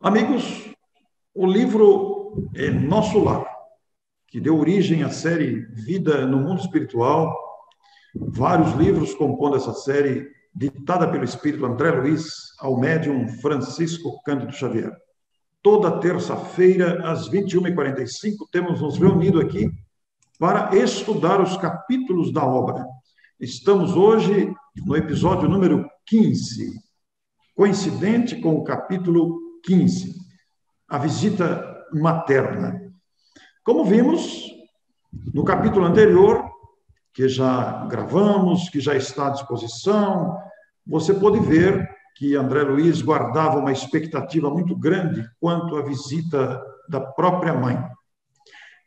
Amigos, o livro é Nosso Lar, que deu origem à série Vida no Mundo Espiritual. Vários livros compondo essa série, ditada pelo espírito André Luiz ao médium Francisco Cândido Xavier. Toda terça-feira, às 21h45, temos nos reunido aqui para estudar os capítulos da obra. Estamos hoje no episódio número 15, coincidente com o capítulo 15, a visita materna. Como vimos no capítulo anterior, que já gravamos, que já está à disposição, você pôde ver que André Luiz guardava uma expectativa muito grande quanto à visita da própria mãe.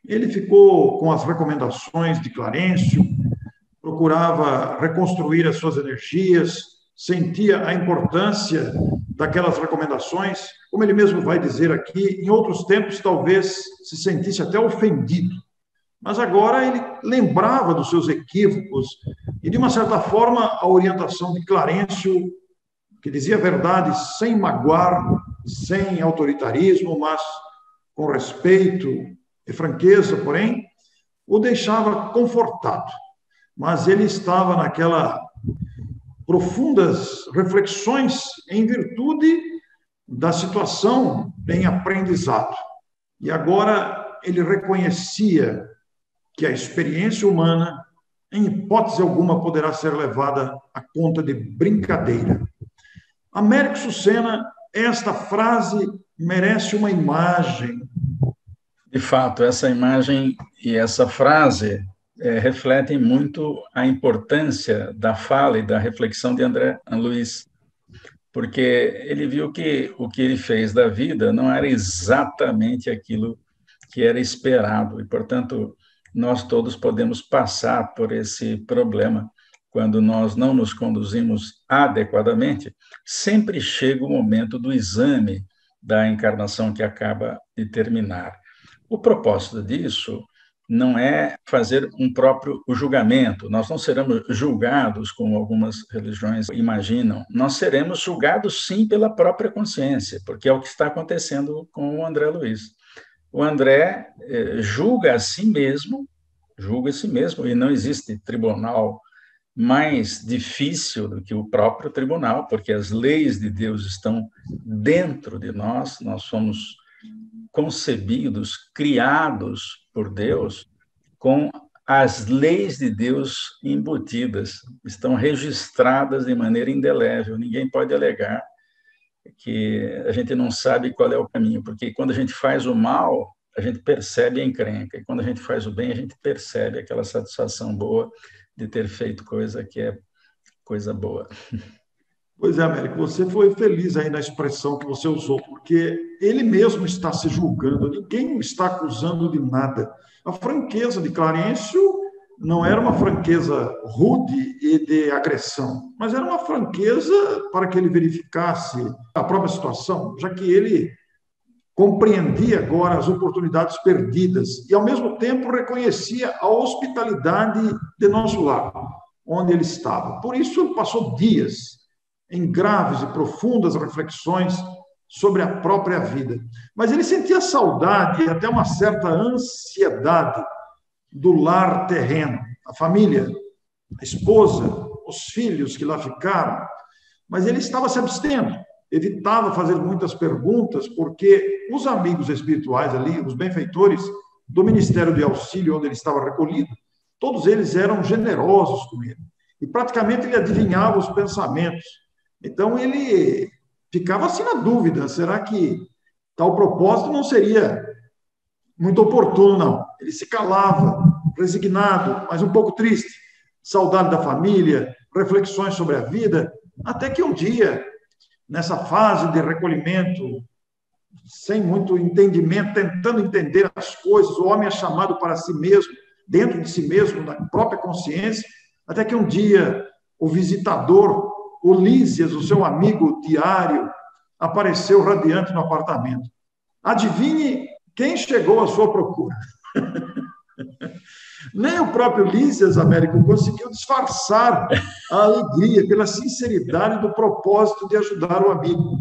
Ele ficou com as recomendações de Clarencio, procurava reconstruir as suas energias, sentia a importância daquelas recomendações, como ele mesmo vai dizer aqui, em outros tempos talvez se sentisse até ofendido. Mas agora ele lembrava dos seus equívocos e, de uma certa forma, a orientação de Clarencio, que dizia a verdade sem magoar, sem autoritarismo, mas com respeito e franqueza, porém, o deixava confortado. Mas ele estava naquela profundas reflexões em virtude da situação em aprendizado. E agora ele reconhecia que a experiência humana, em hipótese alguma, poderá ser levada à conta de brincadeira. Américo Sucena, esta frase merece uma imagem. De fato, essa imagem e essa frase refletem muito a importância da fala e da reflexão de André Luiz, porque ele viu que o que ele fez da vida não era exatamente aquilo que era esperado, e, portanto, nós todos podemos passar por esse problema. Quando nós não nos conduzimos adequadamente, sempre chega o momento do exame da encarnação que acaba de terminar. O propósito disso não é fazer um próprio julgamento. Nós não seremos julgados, como algumas religiões imaginam. Nós seremos julgados, sim, pela própria consciência, porque é o que está acontecendo com o André Luiz. O André julga a si mesmo, e não existe tribunal mais difícil do que o próprio tribunal, porque as leis de Deus estão dentro de nós, nós somos concebidos, criados por Deus, com as leis de Deus embutidas, estão registradas de maneira indelével, ninguém pode alegar que a gente não sabe qual é o caminho, porque quando a gente faz o mal, a gente percebe a encrenca, e quando a gente faz o bem, a gente percebe aquela satisfação boa de ter feito coisa que é coisa boa. Pois é, Américo, você foi feliz aí na expressão que você usou, porque ele mesmo está se julgando, ninguém o está acusando de nada. A franqueza de Clarencio não era uma franqueza rude e de agressão, mas era uma franqueza para que ele verificasse a própria situação, já que ele compreendia agora as oportunidades perdidas e, ao mesmo tempo, reconhecia a hospitalidade de Nosso Lar, onde ele estava. Por isso, ele passou dias em graves e profundas reflexões sobre a própria vida. Mas ele sentia saudade e até uma certa ansiedade do lar terreno, a família, a esposa, os filhos que lá ficaram. Mas ele estava se abstendo, evitava fazer muitas perguntas, porque os amigos espirituais ali, os benfeitores do Ministério de Auxílio, onde ele estava recolhido, todos eles eram generosos com ele. E praticamente ele adivinhava os pensamentos. Então, ele ficava assim na dúvida, será que tal propósito não seria muito oportuno, não? Ele se calava, resignado, mas um pouco triste, saudade da família, reflexões sobre a vida, até que um dia, nessa fase de recolhimento, sem muito entendimento, tentando entender as coisas, o homem é chamado para si mesmo, dentro de si mesmo, na própria consciência, até que um dia o visitador, o Lísias, o seu amigo diário, apareceu radiante no apartamento. Adivinhe quem chegou à sua procura. Nem o próprio Lísias, Américo, conseguiu disfarçar a alegria pela sinceridade do propósito de ajudar o amigo.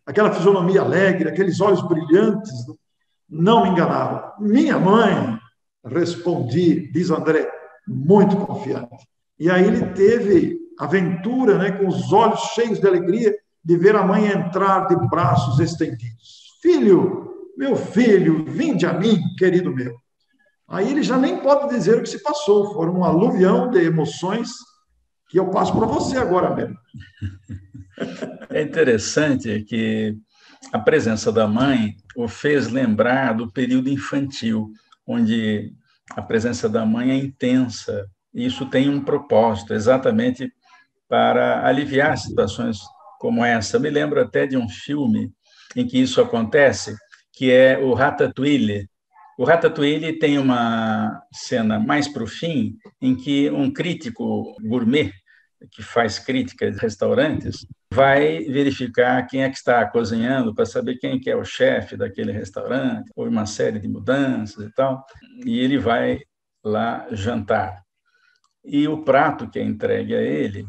aquela fisionomia alegre, aqueles olhos brilhantes, não me enganaram. Minha mãe, respondi, diz André, muito confiante. E aí ele teve aventura, né, com os olhos cheios de alegria, de ver a mãe entrar de braços estendidos. Filho, meu filho, vinde a mim, querido meu. Aí ele já nem pode dizer o que se passou, foram um aluvião de emoções que eu passo para você agora mesmo. É interessante que a presença da mãe o fez lembrar do período infantil, onde a presença da mãe é intensa, e isso tem um propósito, exatamente para aliviar situações como essa. Eu me lembro até de um filme em que isso acontece, que é o Ratatouille. O Ratatouille tem uma cena mais para o fim, em que um crítico gourmet, que faz crítica de restaurantes, vai verificar quem é que está cozinhando para saber quem que é o chefe daquele restaurante, ou uma série de mudanças e tal, e ele vai lá jantar. E o prato que é entregue a ele,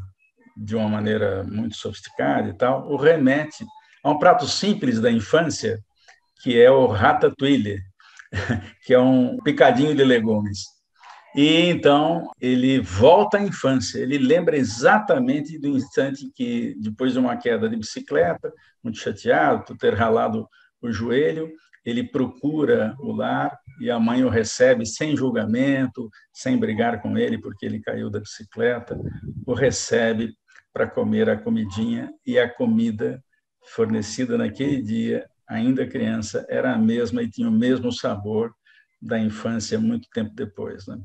de uma maneira muito sofisticada e tal, o remete a um prato simples da infância, que é o ratatouille, que é um picadinho de legumes. E então ele volta à infância, ele lembra exatamente do instante que, depois de uma queda de bicicleta, muito chateado por ter ralado o joelho, ele procura o lar e a mãe o recebe sem julgamento, sem brigar com ele porque ele caiu da bicicleta, o recebe para comer a comidinha, e a comida fornecida naquele dia, ainda criança, era a mesma e tinha o mesmo sabor da infância muito tempo depois, né?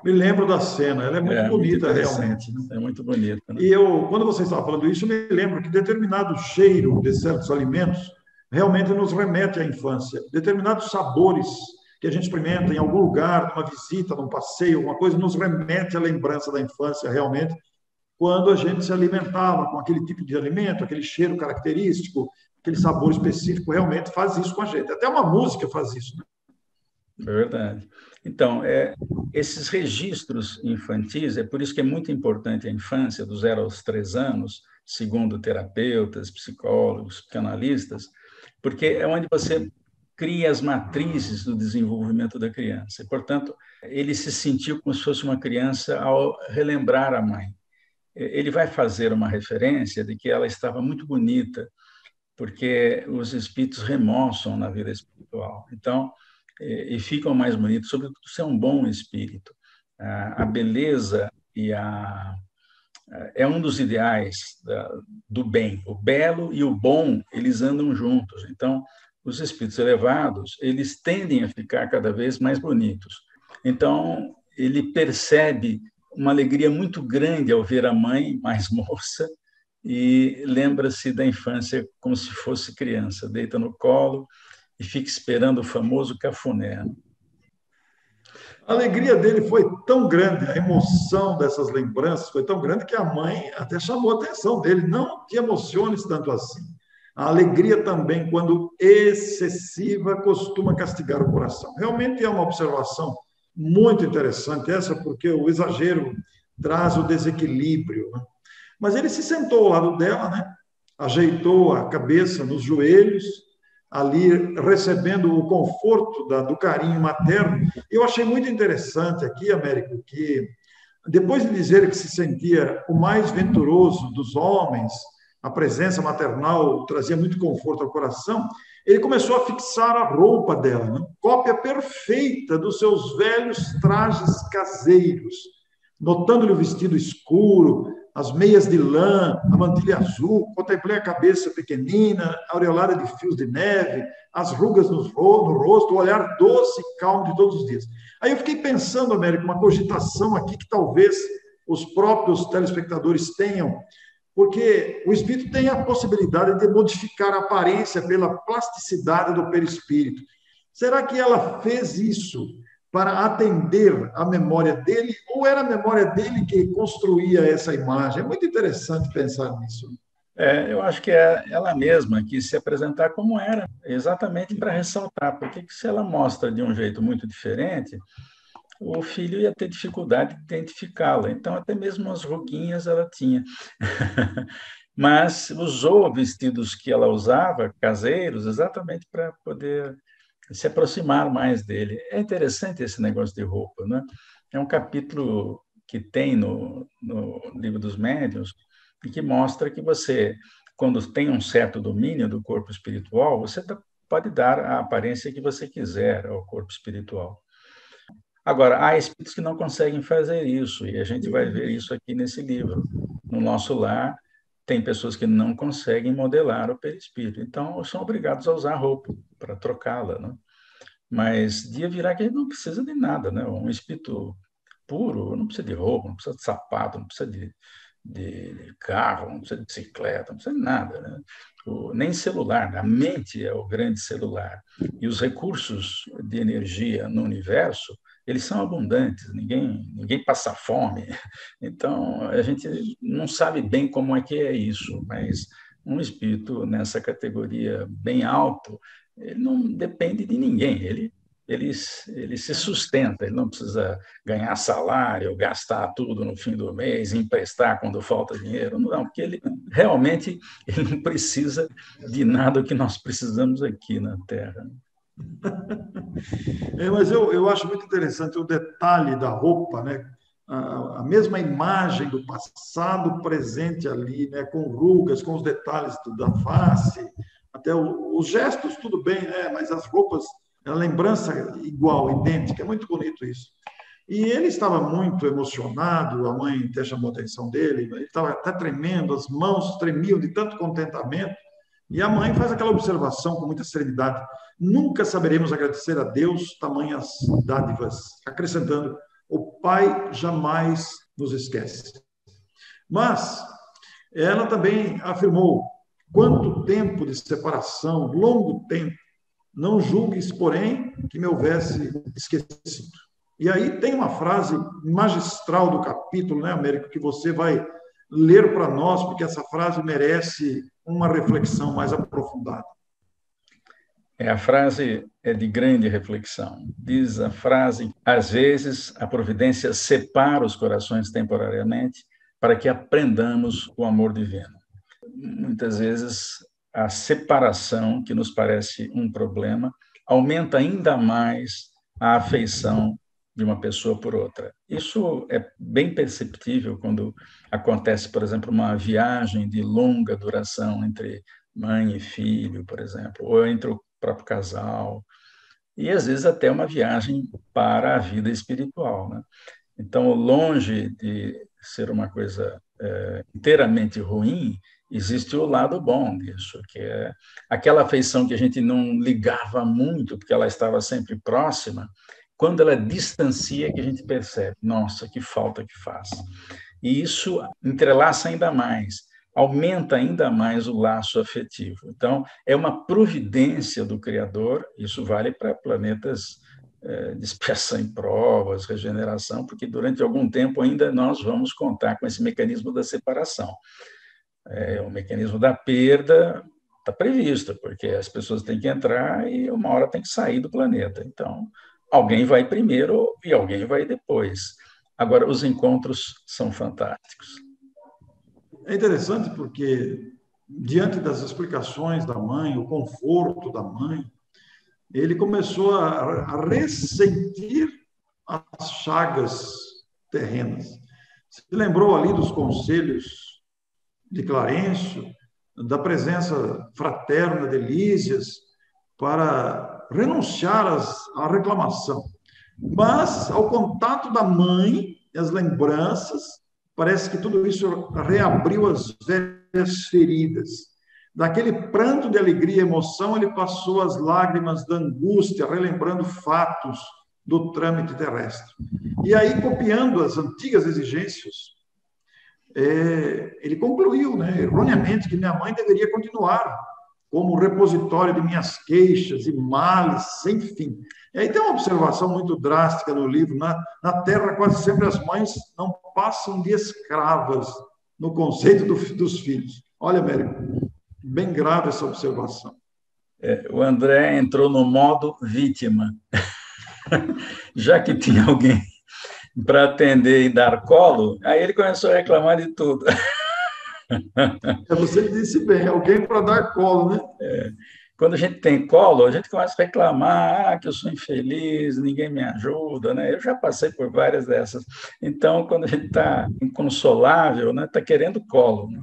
Me lembro da cena, ela é muito bonita, realmente. Né? É muito bonita. Né? E eu, quando você estava falando isso, eu me lembro que determinado cheiro de certos alimentos realmente nos remete à infância. Determinados sabores que a gente experimenta em algum lugar, numa visita, num passeio, alguma coisa, nos remete à lembrança da infância, realmente, quando a gente se alimentava com aquele tipo de alimento, aquele cheiro característico, aquele sabor específico, realmente faz isso com a gente. Até uma música faz isso. Né? É verdade. Então, esses registros infantis, é por isso que é muito importante a infância, do 0 aos 3 anos, segundo terapeutas, psicólogos, psicanalistas, porque é onde você cria as matrizes do desenvolvimento da criança. E, portanto, ele se sentiu como se fosse uma criança ao relembrar a mãe. Ele vai fazer uma referência de que ela estava muito bonita, porque os espíritos remoçam na vida espiritual. Então, e ficam mais bonitos, sobretudo se é um bom espírito. A beleza é um dos ideais do bem. O belo e o bom, eles andam juntos. Então, os espíritos elevados, eles tendem a ficar cada vez mais bonitos. Então, ele percebe uma alegria muito grande ao ver a mãe mais moça e lembra-se da infância como se fosse criança, deita no colo e fica esperando o famoso cafuné. A alegria dele foi tão grande, a emoção dessas lembranças foi tão grande que a mãe até chamou a atenção dele. Não te emociones tanto assim. A alegria também, quando excessiva, costuma castigar o coração. Realmente é uma observação muito interessante essa, porque o exagero traz o desequilíbrio. Né? Mas ele se sentou ao lado dela, né? Ajeitou a cabeça nos joelhos, ali recebendo o conforto do carinho materno. Eu achei muito interessante aqui, Américo, que depois de dizer que se sentia o mais venturoso dos homens, a presença maternal trazia muito conforto ao coração, ele começou a fixar a roupa dela, né? Cópia perfeita dos seus velhos trajes caseiros, notando-lhe o vestido escuro, as meias de lã, a mantilha azul, contemplei a cabeça pequenina, aureolada de fios de neve, as rugas no rosto, o olhar doce e calmo de todos os dias. Aí eu fiquei pensando, Américo, uma cogitação aqui que talvez os próprios telespectadores tenham, porque o espírito tem a possibilidade de modificar a aparência pela plasticidade do perispírito. Será que ela fez isso para atender a memória dele, ou era a memória dele que construía essa imagem? É muito interessante pensar nisso. Eu acho que é ela mesma que se apresentar como era, exatamente para ressaltar, porque se ela mostra de um jeito muito diferente, o filho ia ter dificuldade de identificá-la. Então, até mesmo as ruguinhas ela tinha. Mas usou vestidos que ela usava, caseiros, exatamente para poder se aproximar mais dele. É interessante esse negócio de roupa, né? É um capítulo que tem no Livro dos Médiuns e que mostra que você, quando tem um certo domínio do corpo espiritual, você pode dar a aparência que você quiser ao corpo espiritual. Agora, há espíritos que não conseguem fazer isso, e a gente vai ver isso aqui nesse livro. No nosso lar, tem pessoas que não conseguem modelar o perispírito, então são obrigados a usar roupa para trocá-la, né? Mas dia virá que a gente não precisa de nada, né? Um espírito puro não precisa de roupa, não precisa de sapato, não precisa de carro, não precisa de bicicleta, não precisa de nada, né? Nem celular, né? A mente é o grande celular. E os recursos de energia no universo, eles são abundantes, ninguém passa fome. Então, a gente não sabe bem como é que é isso, mas um espírito nessa categoria bem alto, ele não depende de ninguém, ele se sustenta, ele não precisa ganhar salário, gastar tudo no fim do mês, emprestar quando falta dinheiro, não, porque ele não precisa de nada que nós precisamos aqui na Terra. Mas eu acho muito interessante o detalhe da roupa, né? A mesma imagem do passado presente ali, né? Com rugas, com os detalhes da face, até os gestos, tudo bem, né? Mas as roupas, a lembrança igual, idêntica, é muito bonito isso. E ele estava muito emocionado, a mãe até chamou a atenção dele, ele estava até tremendo, as mãos tremiam de tanto contentamento. E a mãe faz aquela observação com muita serenidade: nunca saberemos agradecer a Deus tamanhas dádivas, acrescentando: o Pai jamais nos esquece. Mas ela também afirmou: quanto tempo de separação, longo tempo, não julgues, porém, que me houvesse esquecido. E aí tem uma frase magistral do capítulo, né, Américo, que você vai ler para nós, porque essa frase merece uma reflexão mais aprofundada. A frase é de grande reflexão. Diz a frase: às vezes a providência separa os corações temporariamente para que aprendamos o amor divino. Muitas vezes a separação, que nos parece um problema, aumenta ainda mais a afeição de uma pessoa por outra. Isso é bem perceptível quando acontece, por exemplo, uma viagem de longa duração entre mãe e filho, por exemplo, ou entre o próprio casal, e às vezes até uma viagem para a vida espiritual, né? Então, longe de ser uma coisa inteiramente ruim, existe o lado bom disso, que é aquela afeição que a gente não ligava muito, porque ela estava sempre próxima. Quando ela distancia, que a gente percebe: nossa, que falta que faz. E isso entrelaça ainda mais, aumenta ainda mais o laço afetivo. Então, é uma providência do Criador, isso vale para planetas de expiação em provas, regeneração, porque durante algum tempo ainda nós vamos contar com esse mecanismo da separação. O mecanismo da perda está previsto, porque as pessoas têm que entrar e uma hora tem que sair do planeta. Então, alguém vai primeiro e alguém vai depois. Agora, os encontros são fantásticos. É interessante porque, diante das explicações da mãe, o conforto da mãe, ele começou a ressentir as chagas terrenas. Se lembrou ali dos conselhos de Clarencio, da presença fraterna de Lísias, para renunciar à reclamação. Mas, ao contato da mãe, as lembranças, parece que tudo isso reabriu as velhas feridas. Daquele pranto de alegria e emoção, ele passou as lágrimas da angústia, relembrando fatos do trâmite terrestre. E aí, copiando as antigas exigências, ele concluiu, né, erroneamente, que minha mãe deveria continuar como repositório de minhas queixas e males sem fim. E aí tem uma observação muito drástica no livro: na Terra, quase sempre as mães não passam de escravas no conceito dos filhos. Olha, Américo, bem grave essa observação. O André entrou no modo vítima. Já que tinha alguém para atender e dar colo, aí ele começou a reclamar de tudo. Você disse bem, alguém para dar colo, né? Quando a gente tem colo, a gente começa a reclamar, que eu sou infeliz, ninguém me ajuda, né? Eu já passei por várias dessas. Então, quando a gente está inconsolável, né, está querendo colo, né?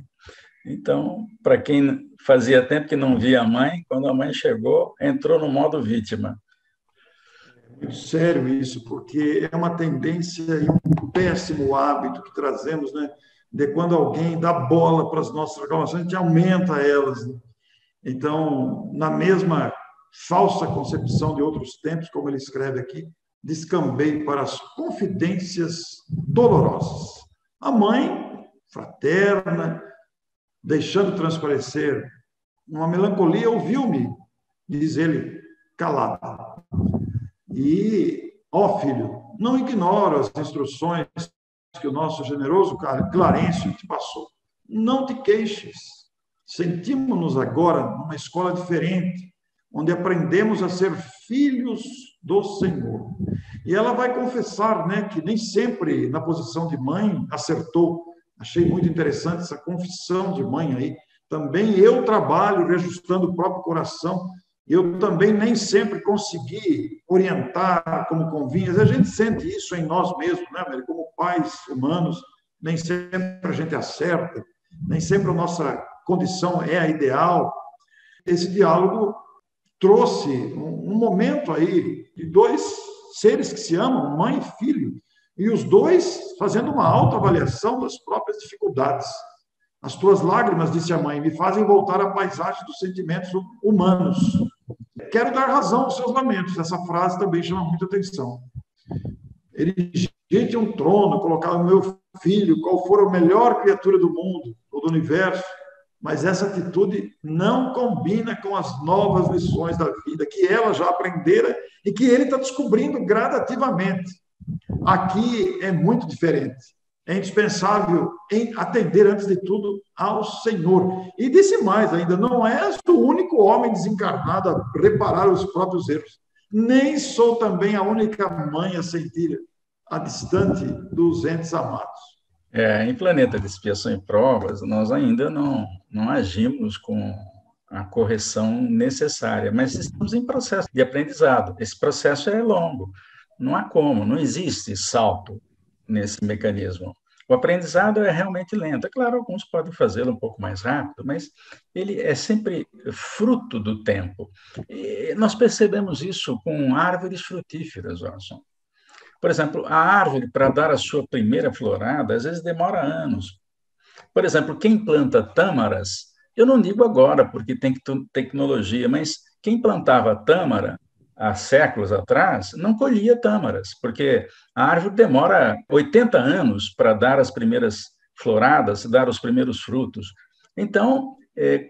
Então, para quem fazia tempo que não via a mãe, quando a mãe chegou, entrou no modo vítima. Muito sério isso, porque é uma tendência e um péssimo hábito que trazemos, né? De quando alguém dá bola para as nossas reclamações, a gente aumenta elas, né? Então, na mesma falsa concepção de outros tempos, como ele escreve aqui, descambei para as confidências dolorosas. A mãe, fraterna, deixando transparecer uma melancolia, ouviu-me, diz ele, calado. E, ó filho, não ignoro as instruções que o nosso generoso Clarencio te passou. Não te queixes. Sentimos-nos agora numa escola diferente, onde aprendemos a ser filhos do Senhor. E ela vai confessar, né, que nem sempre na posição de mãe acertou. Achei muito interessante essa confissão de mãe aí. Também eu trabalho reajustando o próprio coração. Eu também nem sempre consegui orientar como convinha. A gente sente isso em nós mesmos, né, como pais humanos. Nem sempre a gente acerta, nem sempre a nossa condição é a ideal. Esse diálogo trouxe um momento aí de dois seres que se amam, mãe e filho, e os dois fazendo uma autoavaliação das próprias dificuldades. As tuas lágrimas, disse a mãe, me fazem voltar à paisagem dos sentimentos humanos. Quero dar razão aos seus lamentos. Essa frase também chama muita atenção. Erigir um trono, colocar o meu filho, qual for a melhor criatura do mundo, ou do universo, mas essa atitude não combina com as novas lições da vida, que ela já aprendera e que ele está descobrindo gradativamente. Aqui é muito diferente. É indispensável atender, antes de tudo, ao Senhor. E disse mais ainda, não és o único homem desencarnado a reparar os próprios erros. Nem sou também a única mãe a sentir a distante dos entes amados. Em planeta de expiação e provas, nós ainda não agimos com a correção necessária, mas estamos em processo de aprendizado. Esse processo é longo, não há como, não existe salto nesse mecanismo. O aprendizado é realmente lento. É claro, alguns podem fazê-lo um pouco mais rápido, mas ele é sempre fruto do tempo. E nós percebemos isso com árvores frutíferas, Orson. Por exemplo, a árvore, para dar a sua primeira florada, às vezes demora anos. Por exemplo, quem planta tâmaras, eu não digo agora, porque tem tecnologia, mas quem plantava tâmara há séculos atrás, não colhia tâmaras, porque a árvore demora 80 anos para dar as primeiras floradas, dar os primeiros frutos. Então,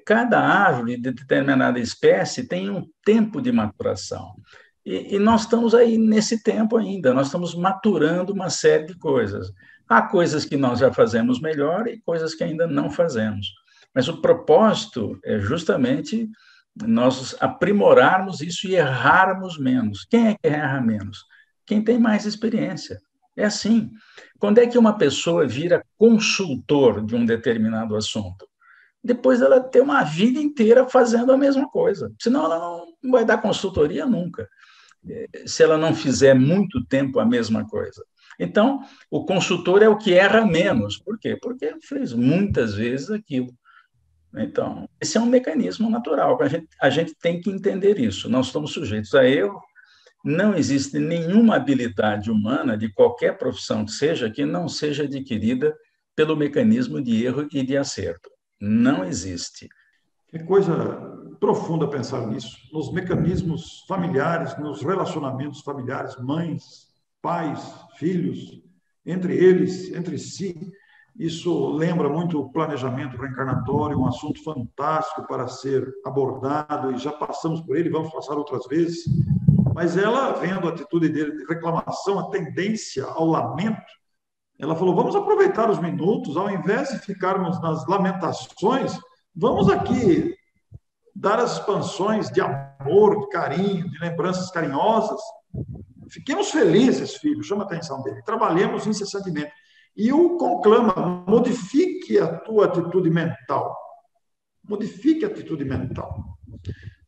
cada árvore de determinada espécie tem um tempo de maturação. E nós estamos aí nesse tempo ainda, nós estamos maturando uma série de coisas. Há coisas que nós já fazemos melhor e coisas que ainda não fazemos. Mas o propósito é justamente nós aprimorarmos isso e errarmos menos. Quem é que erra menos? Quem tem mais experiência. É assim. Quando é que uma pessoa vira consultor de um determinado assunto? Depois ela tem uma vida inteira fazendo a mesma coisa. Senão ela não vai dar consultoria nunca, se ela não fizer muito tempo a mesma coisa. Então, o consultor é o que erra menos. Por quê? Porque ele fez muitas vezes aquilo. Então, esse é um mecanismo natural. A gente tem que entender isso. Nós estamos sujeitos a erro. Não existe nenhuma habilidade humana, de qualquer profissão que seja, que não seja adquirida pelo mecanismo de erro e de acerto. Não existe. Que coisa profunda pensar nisso, nos mecanismos familiares, nos relacionamentos familiares, mães, pais, filhos, entre eles, entre si. Isso lembra muito o planejamento reencarnatório, um assunto fantástico para ser abordado, e já passamos por ele, vamos passar outras vezes. Mas ela, vendo a atitude dele de reclamação, a tendência ao lamento, ela falou, vamos aproveitar os minutos, ao invés de ficarmos nas lamentações, vamos aqui dar as expansões de amor, de carinho, de lembranças carinhosas. fiquemos felizes, filho, chama a atenção dele, trabalhemos incessantemente. E o conclama, modifique a tua atitude mental. Modifique a atitude mental.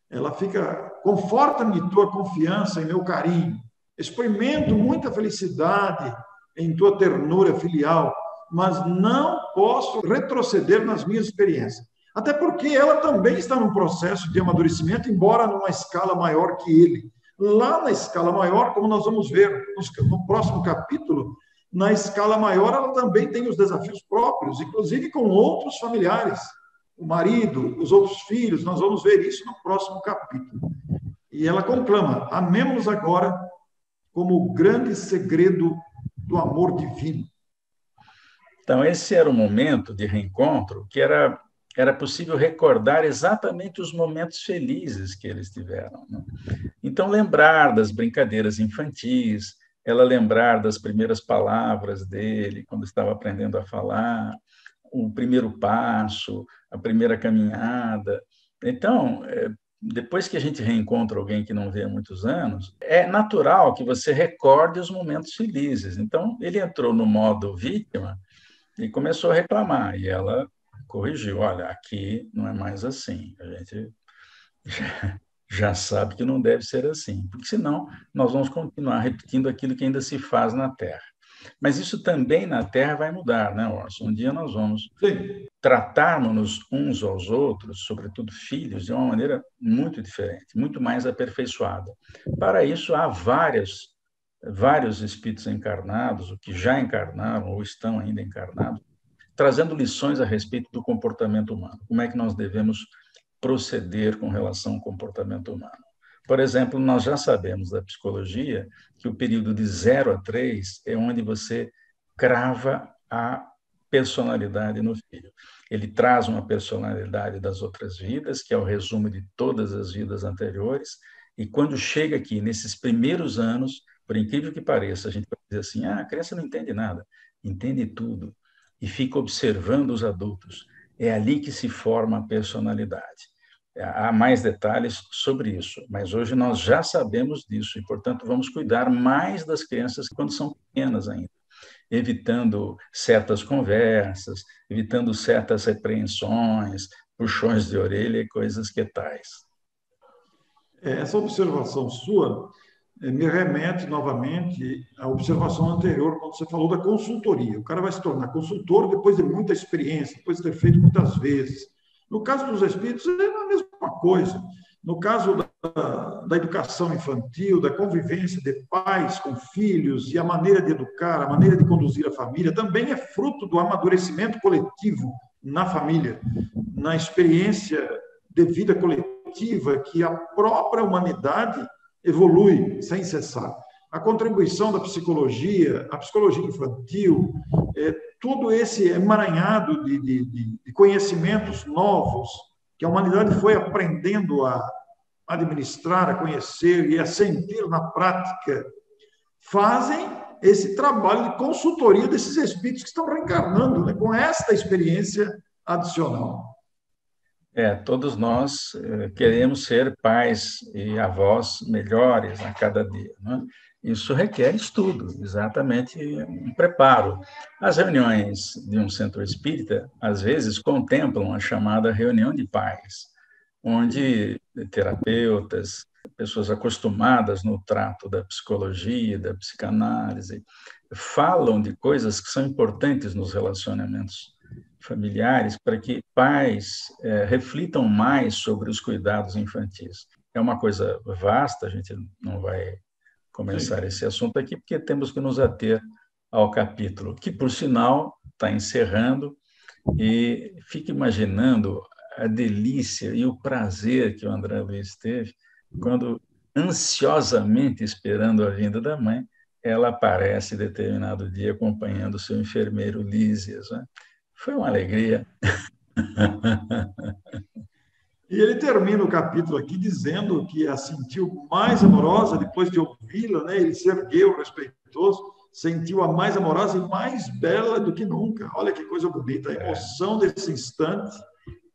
Ela fica, conforta-me tua confiança em meu carinho. Experimento muita felicidade em tua ternura filial, mas não posso retroceder nas minhas experiências. Até porque ela também está num processo de amadurecimento, embora numa escala maior que ele. Lá na escala maior, como nós vamos ver no próximo capítulo, na escala maior ela também tem os desafios próprios, inclusive com outros familiares, o marido, os outros filhos, nós vamos ver isso no próximo capítulo. E ela conclama, amemos agora como o grande segredo do amor divino. Então, esse era o momento de reencontro que era possível recordar exatamente os momentos felizes que eles tiveram, né? Então, lembrar das brincadeiras infantis, ela lembrar das primeiras palavras dele, quando estava aprendendo a falar, o primeiro passo, a primeira caminhada. Então, depois que a gente reencontra alguém que não vê há muitos anos, é natural que você recorde os momentos felizes. Então, ele entrou no modo vítima e começou a reclamar, e ela corrigiu, olha, aqui não é mais assim, a gente já sabe que não deve ser assim, porque senão nós vamos continuar repetindo aquilo que ainda se faz na Terra. Mas isso também na Terra vai mudar, né, Orson? Um dia nós vamos tratarmos uns aos outros, sobretudo filhos, de uma maneira muito diferente, muito mais aperfeiçoada. Para isso, há vários espíritos encarnados, o que já encarnaram ou estão ainda encarnados, trazendo lições a respeito do comportamento humano. Como é que nós devemos proceder com relação ao comportamento humano? Por exemplo, nós já sabemos da psicologia que o período de 0 a 3 é onde você crava a personalidade no filho. Ele traz uma personalidade das outras vidas, que é o resumo de todas as vidas anteriores, e quando chega aqui, nesses primeiros anos, por incrível que pareça, a gente vai dizer assim, a criança não entende nada, entende tudo, e fica observando os adultos. É ali que se forma a personalidade. Há mais detalhes sobre isso, mas hoje nós já sabemos disso e, portanto, vamos cuidar mais das crianças quando são pequenas ainda, evitando certas conversas, evitando certas repreensões, puxões de orelha e coisas que tais. Essa observação sua me remete novamente à observação anterior, quando você falou da consultoria. O cara vai se tornar consultor depois de muita experiência, depois de ter feito muitas vezes. No caso dos espíritos, é a mesma coisa. No caso da educação infantil, da convivência de pais com filhos e a maneira de educar, a maneira de conduzir a família, também é fruto do amadurecimento coletivo na família, na experiência de vida coletiva que a própria humanidade evolui sem cessar. A contribuição da psicologia, a psicologia infantil, todo esse emaranhado de conhecimentos novos que a humanidade foi aprendendo a administrar, a conhecer e a sentir na prática, fazem esse trabalho de consultoria desses espíritos que estão reencarnando, né, com esta experiência adicional. Todos nós queremos ser pais e avós melhores a cada dia, né? Isso requer estudo, exatamente um preparo. As reuniões de um centro espírita, às vezes, contemplam a chamada reunião de pais, onde terapeutas, pessoas acostumadas no trato da psicologia, da psicanálise, falam de coisas que são importantes nos relacionamentos familiares para que pais reflitam mais sobre os cuidados infantis. É uma coisa vasta, a gente não vai começar esse assunto aqui, porque temos que nos ater ao capítulo, que, por sinal, está encerrando, e fique imaginando a delícia e o prazer que o André Luiz teve quando, ansiosamente esperando a vinda da mãe, ela aparece determinado dia acompanhando o seu enfermeiro Lísias, né? Foi uma alegria. E ele termina o capítulo aqui dizendo que a sentiu mais amorosa depois de ouvi-la, né? Ele se ergueu respeitoso, sentiu a mais amorosa e mais bela do que nunca. Olha que coisa bonita, a emoção desse instante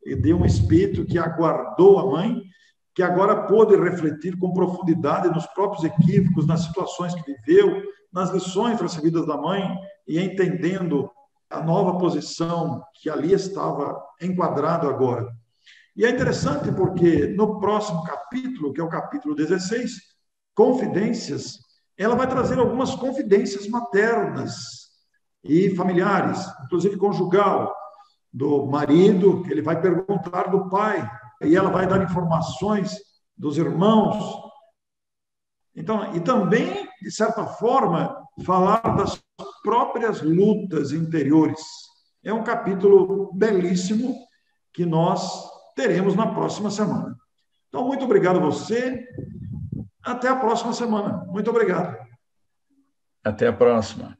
e de um espírito que aguardou a mãe, que agora pôde refletir com profundidade nos próprios equívocos, nas situações que viveu, nas lições recebidas da mãe e entendendo a nova posição que ali estava enquadrado agora. E é interessante porque no próximo capítulo, que é o capítulo 16, Confidências, ela vai trazer algumas confidências maternas e familiares, inclusive conjugal, do marido, que ele vai perguntar do pai, e ela vai dar informações dos irmãos. Então, e também, de certa forma, falar das próprias lutas interiores. É um capítulo belíssimo que nós teremos na próxima semana. Então, muito obrigado a você. Até a próxima semana. Muito obrigado. Até a próxima.